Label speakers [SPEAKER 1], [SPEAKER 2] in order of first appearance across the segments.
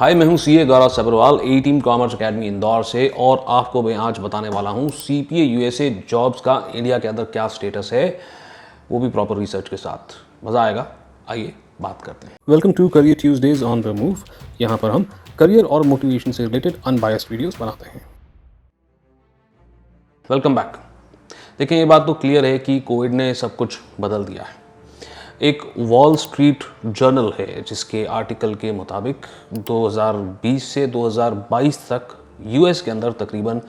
[SPEAKER 1] हाय, मैं हूं सीए गौरव सब्रवाल ए team commerce academy Indore से और आपको मैं आज बताने वाला हूं सीपीए यूएसए जॉब्स का इंडिया के अंदर क्या स्टेटस है, वो भी प्रॉपर रिसर्च के साथ। मज़ा आएगा, आइए बात करते हैं। Welcome to career Tuesdays on the move. यहाँ पर हम करियर और मोटिवेशन से रिलेटेड अनबायस्ड वीडियोस बनाते हैं। Welcome back. देखिए, ये बात तो क्लियर है कि कोविड ने सब कुछ बदल दिया है। एक वॉल स्ट्रीट जर्नल है जिसके आर्टिकल के मुताबिक 2020 से 2022 तक यूएस के अंदर तकरीबन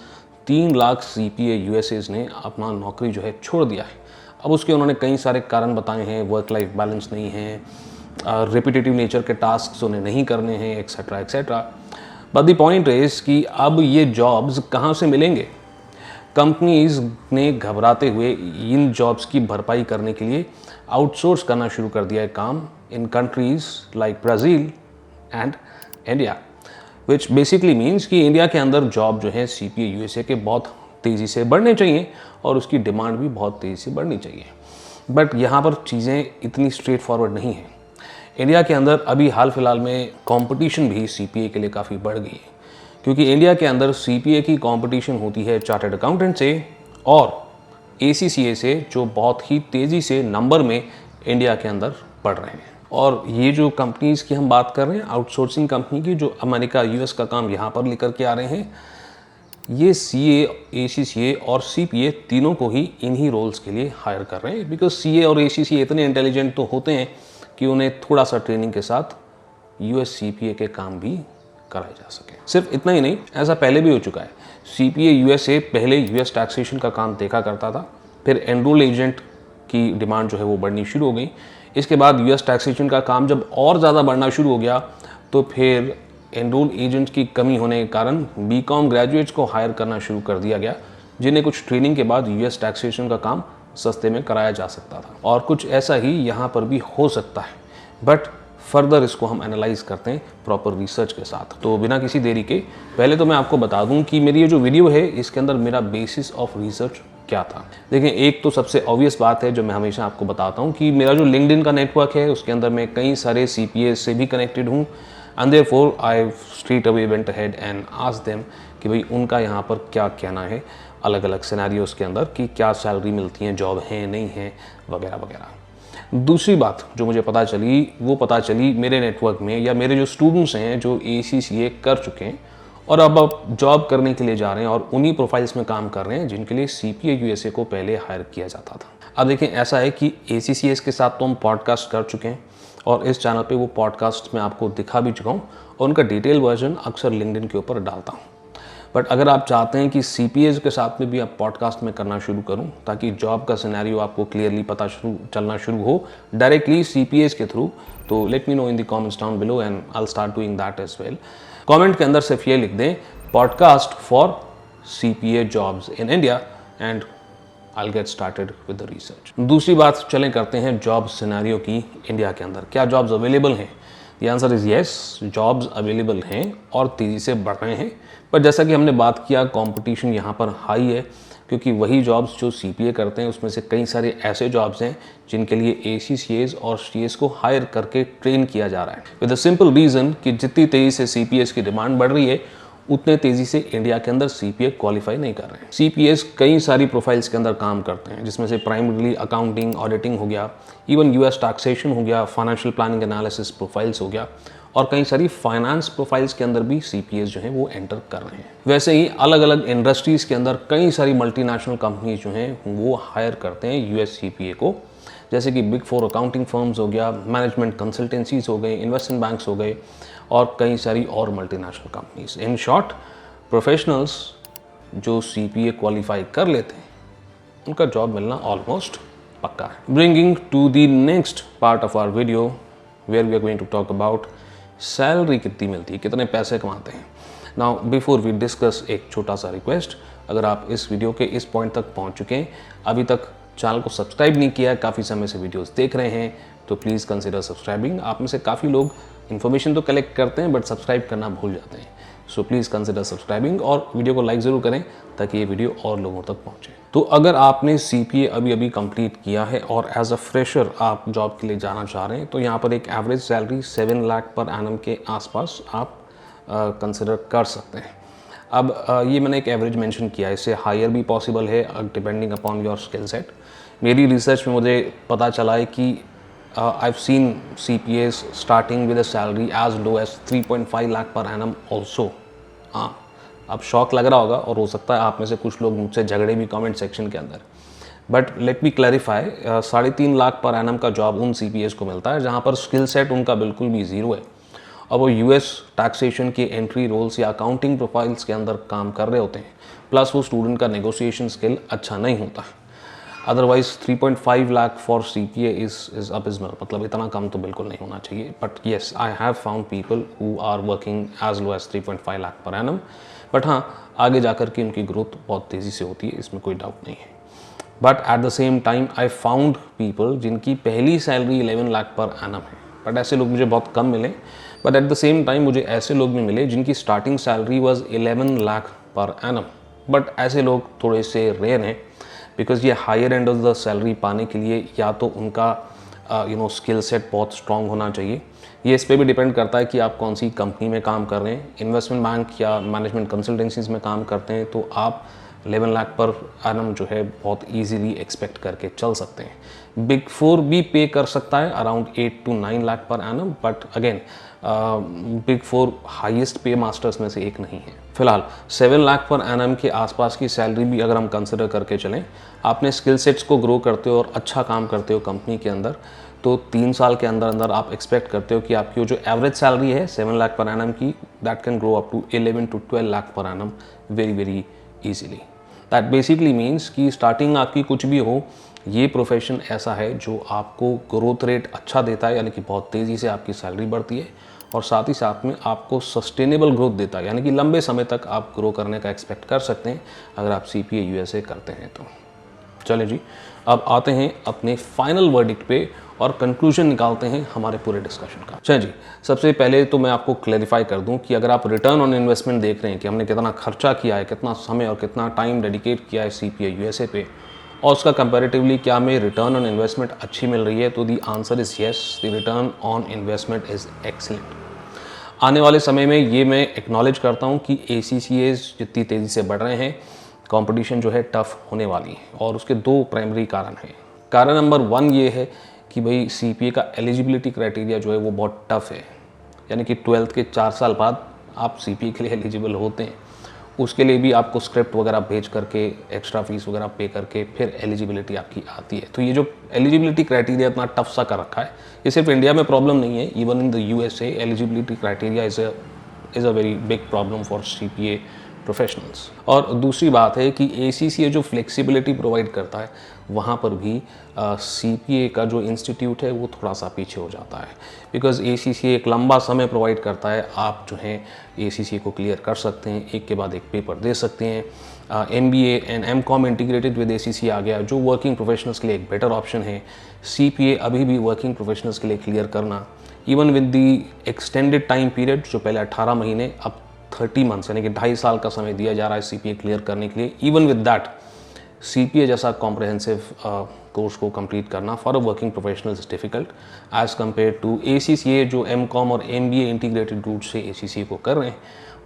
[SPEAKER 1] 3 लाख सीपीए यूएसएस ने अपना नौकरी जो है छोड़ दिया है। अब उसके उन्होंने कई सारे कारण बताए हैं, वर्क लाइफ बैलेंस नहीं है, रिपीटेटिव नेचर के टास्क उन्हें नहीं करने हैं, etcetera etcetera. But the point is कि अब ये जॉब्स कहाँ से मिलेंगे। कंपनीज ने घबराते हुए इन जॉब्स की भरपाई करने के लिए आउटसोर्स करना शुरू कर दिया है काम in countries like Brazil and India, which basically means कि इंडिया के अंदर जॉब जो है सीपीए यूएसए के बहुत तेज़ी से बढ़ने चाहिए और उसकी डिमांड भी बहुत तेज़ी से बढ़नी चाहिए। बट यहाँ पर चीज़ें इतनी स्ट्रेट फॉरवर्ड नहीं हैं। इंडिया के अंदर अभी हाल फिलहाल में कंपटीशन भी सीपीए के लिए काफ़ी बढ़ गई है, क्योंकि इंडिया के अंदर सीपीए की कंपटीशन होती है चार्टर्ड अकाउंटेंट से और एसीसीए से, जो बहुत ही तेज़ी से नंबर में इंडिया के अंदर बढ़ रहे हैं। और ये जो कंपनीज़ की हम बात कर रहे हैं, आउटसोर्सिंग कंपनी की, जो अमेरिका यूएस का काम यहाँ पर लेकर के आ रहे हैं, ये सीए, एसीसीए और सीपीए तीनों को ही इन्हीं रोल्स के लिए हायर कर रहे हैं। बिकॉज सीए और एसीसीए इतने इंटेलिजेंट तो होते हैं कि उन्हें थोड़ा सा ट्रेनिंग के साथ यूएस सीपीए के काम भी कराए जा सके। सिर्फ इतना ही नहीं, ऐसा पहले भी हो चुका है। सीपीए यूएसए पहले यूएस टैक्सेशन का काम देखा करता था, फिर एनरोल एजेंट की डिमांड जो है वो बढ़नी शुरू हो गई। इसके बाद यूएस टैक्सेशन का काम जब और ज़्यादा बढ़ना शुरू हो गया तो फिर एनरोल एजेंट की कमी होने के कारण बीकॉम ग्रेजुएट्स को हायर करना शुरू कर दिया गया, जिन्हें कुछ ट्रेनिंग के बाद यूएस टैक्सेशन का काम सस्ते में कराया जा सकता था। और कुछ ऐसा ही यहाँ पर भी हो सकता है, बट फर्दर इसको हम एनालाइज करते हैं प्रॉपर रिसर्च के साथ। तो बिना किसी देरी के पहले तो मैं आपको बता दूं कि मेरी ये जो वीडियो है इसके अंदर मेरा बेसिस ऑफ रिसर्च क्या था। देखिए, एक तो सबसे ऑब्वियस बात है जो मैं हमेशा आपको बताता हूं कि मेरा जो लिंक्डइन का नेटवर्क है उसके अंदर मैं कई सारे सीपीए से भी कनेक्टेड हूँ, and therefore I straight away went ahead and asked them कि भाई उनका यहाँ पर क्या कहना है अलग अलग सिनेरियोस के अंदर, कि क्या सैलरी मिलती है, जॉब है नहीं है, वगैरह वगैरह। दूसरी बात जो मुझे पता चली वो पता चली मेरे नेटवर्क में, या मेरे जो स्टूडेंट्स हैं जो एसीसीए कर चुके हैं और अब जॉब करने के लिए जा रहे हैं और उन्हीं प्रोफाइल्स में काम कर रहे हैं जिनके लिए सीपीए यूएसए को पहले हायर किया जाता था। अब देखें, ऐसा है कि एसीसीएस के साथ तो हम पॉडकास्ट कर चुके हैं और इस चैनल पे वो पॉडकास्ट मैं आपको दिखा भी चुका हूँ और उनका डिटेल वर्जन अक्सर लिंक्डइन के ऊपर डालता हूँ। बट अगर आप चाहते हैं कि सीपीएस के साथ में भी आप पॉडकास्ट में करना शुरू करूं ताकि जॉब का सिनेरियो आपको क्लियरली पता चलना शुरू हो डायरेक्टली सीपीएस के थ्रू, तो let me know in the comments down below and I will start doing that as well. Comment के अंदर सिर्फ ये लिख दें, podcast for CPA jobs in India, and I will get started with the research. दूसरी बात चलें करते हैं जॉब सिनेरियो की इंडिया के अंदर। क्या जॉब्स अवेलेबल हैं? The answer is yes, jobs available हैं और तेज़ी से बढ़ रहे हैं। पर जैसा कि हमने बात किया, कंपटीशन यहाँ पर हाई है, क्योंकि वही जॉब्स जो सीपीए करते हैं उसमें से कई सारे ऐसे जॉब्स हैं जिनके लिए एसीसीएस और सीएस को हायर करके ट्रेन किया जा रहा है, विद अ सिंपल रीज़न कि जितनी तेज़ी से सीपीएस की डिमांड बढ़ रही है उतने तेज़ी से इंडिया के अंदर सीपीए क्वालिफाई नहीं कर रहे हैं। सीपीएस कई सारी प्रोफाइल्स के अंदर काम करते हैं, जिसमें से प्राइमरीली अकाउंटिंग, ऑडिटिंग हो गया, इवन यूएस टैक्सेशन हो गया, फाइनेंशियल प्लानिंग एनालिसिस प्रोफाइल्स हो गया, और कई सारी फाइनेंस प्रोफाइल्स के अंदर भी सीपीएस जो हैं वो एंटर कर रहे हैं। वैसे ही अलग अलग इंडस्ट्रीज़ के अंदर कई सारी मल्टीनेशनल कंपनीज जो हैं वो हायर करते हैं यूएस सीपीए को, जैसे कि बिग 4 अकाउंटिंग फर्म्स हो गया, मैनेजमेंट कंसल्टेंसीज हो गए, इन्वेस्टमेंट बैंक्स हो गए और कई सारी और multinational companies. In short, professionals जो सीपीए क्वालिफाई कर लेते हैं उनका जॉब मिलना ऑलमोस्ट पक्का है। Bringing to the next part of our video where we are going to talk about salary कितनी मिलती है, कितने पैसे कमाते हैं। नाउ बिफोर वी डिस्कस, एक छोटा सा रिक्वेस्ट, अगर आप इस वीडियो के इस पॉइंट तक पहुंच चुके हैं, अभी तक चैनल को सब्सक्राइब नहीं किया है, काफ़ी समय से वीडियोस देख रहे हैं, तो प्लीज़ कंसिडर सब्सक्राइबिंग। आप में से काफ़ी लोग इन्फॉर्मेशन तो कलेक्ट करते हैं बट सब्सक्राइब करना भूल जाते हैं, सो प्लीज़ कंसिडर सब्सक्राइबिंग और वीडियो को लाइक ज़रूर करें ताकि ये वीडियो और लोगों तक पहुँचे। तो अगर आपने सीपीए अभी कंप्लीट किया है और एज अ फ्रेशर आप जॉब के लिए जाना चाह रहे हैं, तो यहाँ पर एक average salary 7 lakh per annum के आसपास आप कंसिडर कर सकते हैं। अब ये मैंने एक एवरेज मेंशन किया है, इससे हायर भी पॉसिबल है depending upon your skill set. मेरी रिसर्च में मुझे पता चला है कि I've seen CPAs starting with a salary as low as 3.5 lakh per annum also. हाँ, अब शौक लग रहा होगा और हो सकता है आप में से कुछ लोग मुझसे झगड़े भी कमेंट सेक्शन के अंदर, but let me clarify, 3.5 lakh per annum का जॉब उन CPAs को मिलता है जहाँ पर स्किल सेट उनका बिल्कुल भी ज़ीरो है और वो US टैक्सेशन के एंट्री रोल्स या अकाउंटिंग प्रोफाइल्स के अंदर काम कर रहे होते हैं, प्लस वो स्टूडेंट का नेगोशिएशन स्किल अच्छा नहीं होता है। Otherwise 3.5 lakh for CPA is abysmal, मतलब इतना कम तो बिल्कुल नहीं होना चाहिए। But yes, I have found people who are working as low as 3.5 lakh per annum. But हाँ, आगे जाकर के उनकी ग्रोथ बहुत तेज़ी से होती है, इसमें कोई डाउट नहीं है। But at the same time I found people जिनकी पहली सैलरी 11 लाख पर एनम है, बट ऐसे लोग मुझे बहुत कम मिले। But at the same time मुझे ऐसे लोग भी मिले जिनकी starting salary was 11 lakh per annum. But ऐसे लोग थोड़े से रेयर हैं, बिकॉज ये higher end of the salary पाने के लिए या तो उनका स्किल सेट बहुत स्ट्रॉन्ग होना चाहिए। ये इस पर भी डिपेंड करता है कि आप कौन सी कंपनी में काम कर रहे हैं। इन्वेस्टमेंट बैंक या मैनेजमेंट कंसल्टेंसीज में काम करते हैं तो आप 11 लाख पर एनम जो है बहुत इजीली एक्सपेक्ट करके चल सकते हैं। बिग 4 भी पे कर सकता है around 8 to 9 lakh per annum, but again big 4 highest पे मास्टर्स में से एक नहीं है। फिलहाल 7 लाख पर एनम के आसपास की सैलरी भी अगर हम कंसिडर करके चलें, आपने स्किल सेट्स को ग्रो करते हो और अच्छा काम करते हो कंपनी के अंदर, तो 3 साल के अंदर अंदर आप एक्सपेक्ट करते हो कि आपकी जो एवरेज सैलरी है 7 लाख पर एनम की, that can grow up to 11 to 12 lakh per annum very very easily. That basically means कि स्टार्टिंग आपकी कुछ भी हो, ये प्रोफेशन ऐसा है जो आपको ग्रोथ रेट अच्छा देता है, यानी कि बहुत तेज़ी से आपकी सैलरी बढ़ती है और साथ ही साथ में आपको सस्टेनेबल ग्रोथ देता है, यानी कि लंबे समय तक आप ग्रो करने का एक्सपेक्ट कर सकते हैं अगर आप CPA USA करते हैं तो। चलें जी, अब आते हैं अपने फाइनल वर्डिक्ट पे और कंक्लूजन निकालते हैं हमारे पूरे डिस्कशन का। चलिए जी, सबसे पहले तो मैं आपको क्लैरिफाई कर दूं कि अगर आप रिटर्न ऑन इन्वेस्टमेंट देख रहे हैं कि हमने कितना खर्चा किया है, कितना समय और कितना टाइम डेडिकेट किया है CPA USA पे, और उसका कंपैरेटिवली क्या हमें रिटर्न ऑन इन्वेस्टमेंट अच्छी मिल रही है, तो the answer is yes, the return on investment is excellent. आने वाले समय में ये मैं एक्नॉलेज करता हूँ कि ACCAs जितनी तेज़ी से बढ़ रहे हैं, कंपटीशन जो है टफ़ होने वाली है और उसके 2 प्राइमरी कारण हैं। कारण नंबर 1 ये है कि भाई CPA का एलिजिबिलिटी क्राइटेरिया जो है वो बहुत टफ़ है, यानी कि 12th के 4 साल बाद आप CPA के लिए एलिजिबल होते हैं। उसके लिए भी आपको स्क्रिप्ट वगैरह भेज करके, एक्स्ट्रा फीस वगैरह पे करके फिर एलिजिबिलिटी आपकी आती है। तो ये जो एलिजिबिलिटी क्राइटेरिया इतना टफ सा कर रखा है, ये सिर्फ इंडिया में प्रॉब्लम नहीं है, even in the USA eligibility criteria is a very big problem for CPA professionals. और दूसरी बात है कि ACCA जो फ्लेक्सिबिलिटी प्रोवाइड करता है, वहाँ पर भी CPA का जो इंस्टीट्यूट है वो थोड़ा सा पीछे हो जाता है, बिकॉज ACCA एक लंबा समय प्रोवाइड करता है। आप जो है ACCA को क्लियर कर सकते हैं, एक के बाद एक पेपर दे सकते हैं। MBA and MCOM integrated with ACCA आ गया, जो वर्किंग प्रोफेशनल्स के लिए एक बेटर ऑप्शन है। CPA अभी भी वर्किंग प्रोफेशनल्स के लिए क्लियर करना, even with the extended time period, जो पहले 18 महीने अब 30 मंथ्स यानी कि 2.5 साल का समय दिया जा रहा है CPA क्लियर करने के लिए। इवन विद दैट CPA जैसा कॉम्प्रहेंसिव कोर्स को कंप्लीट करना for a working professional is difficult as compare to ACCA, जो MCOM और MBA इंटीग्रेटेड रूट से ACCA को कर रहे हैं।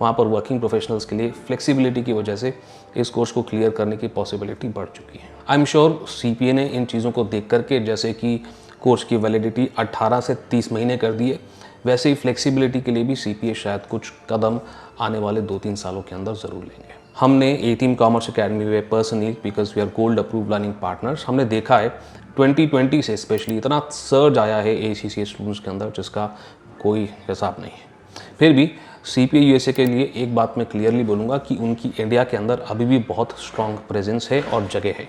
[SPEAKER 1] वहाँ पर वर्किंग प्रोफेशनल्स के लिए फ्लेक्सिबिलिटी की वजह से इस कोर्स को क्लियर करने की पॉसिबिलिटी बढ़ चुकी है। आई एम श्योर CPA ने इन चीज़ों को देख करके, जैसे कि कोर्स की वैलिडिटी 18 से 30 महीने कर दी है, वैसे ही फ्लेक्सिबिलिटी के लिए भी CPA शायद कुछ कदम आने वाले 2-3 सालों के अंदर ज़रूर लेंगे। हमने A-Team कॉमर्स अकेडमी में personally, because we are gold approved learning partners, हमने देखा है 2020 से स्पेशली इतना सर्ज आया है ACCA स्टूडेंट्स के अंदर जिसका कोई हिसाब नहीं है। फिर भी CPA USA के लिए एक बात मैं क्लियरली बोलूँगा कि उनकी इंडिया के अंदर अभी भी बहुत स्ट्रॉन्ग प्रेजेंस है और जगह है,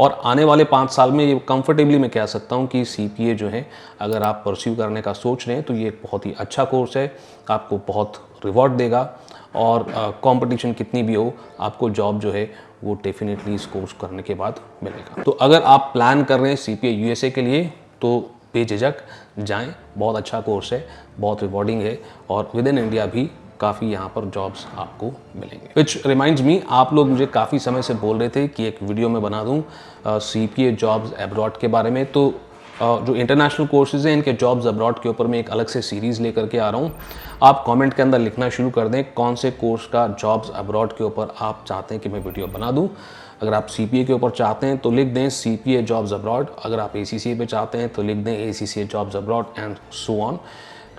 [SPEAKER 1] और आने वाले 5 साल में ये कंफर्टेबली मैं कह सकता हूँ कि CPA जो है, अगर आप परस्यू करने का सोच रहे हैं तो ये एक बहुत ही अच्छा कोर्स है, आपको बहुत रिवॉर्ड देगा, और कंपटीशन कितनी भी हो, आपको जॉब जो है वो डेफिनेटली इस कोर्स करने के बाद मिलेगा। तो अगर आप प्लान कर रहे हैं CPA USA के लिए तो बेझिझक जाएं, बहुत अच्छा कोर्स है, बहुत रिवॉर्डिंग है, और विद इन इंडिया भी काफ़ी यहाँ पर जॉब्स आपको मिलेंगे। विच रिमाइंड्स मी, आप लोग मुझे काफ़ी समय से बोल रहे थे कि एक वीडियो में बना दूँ CPA जॉब्स एब्रॉड के बारे में, तो जो इंटरनेशनल कोर्सेज हैं इनके जॉब्स अब्रॉड के ऊपर मैं एक अलग से सीरीज़ लेकर के आ रहा हूँ। आप कमेंट के अंदर लिखना शुरू कर दें कौन से कोर्स का जॉब्स अब्रॉड के ऊपर आप चाहते हैं कि मैं वीडियो बना दूँ। अगर आप CPA के ऊपर चाहते हैं तो लिख दें CPA जॉब्स अब्रॉड, अगर आप ACCA पे चाहते हैं तो लिख दें ACCA jobs abroad and so on,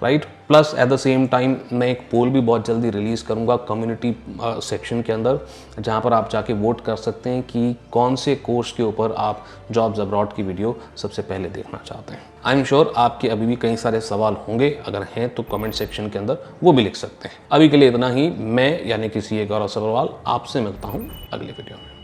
[SPEAKER 1] right. Plus at the same time मैं एक पोल भी बहुत जल्दी रिलीज़ करूंगा कम्युनिटी सेक्शन के अंदर, जहां पर आप जाके वोट कर सकते हैं कि कौन से कोर्स के ऊपर आप जॉब्स अब्रॉड की वीडियो सबसे पहले देखना चाहते हैं। आई एम श्योर आपके अभी भी कई सारे सवाल होंगे, अगर हैं तो कमेंट सेक्शन के अंदर वो भी लिख सकते हैं। अभी के लिए इतना ही। मैं यानी कि CA गौरव सब्रवाल आपसे मिलता हूँ अगले वीडियो में।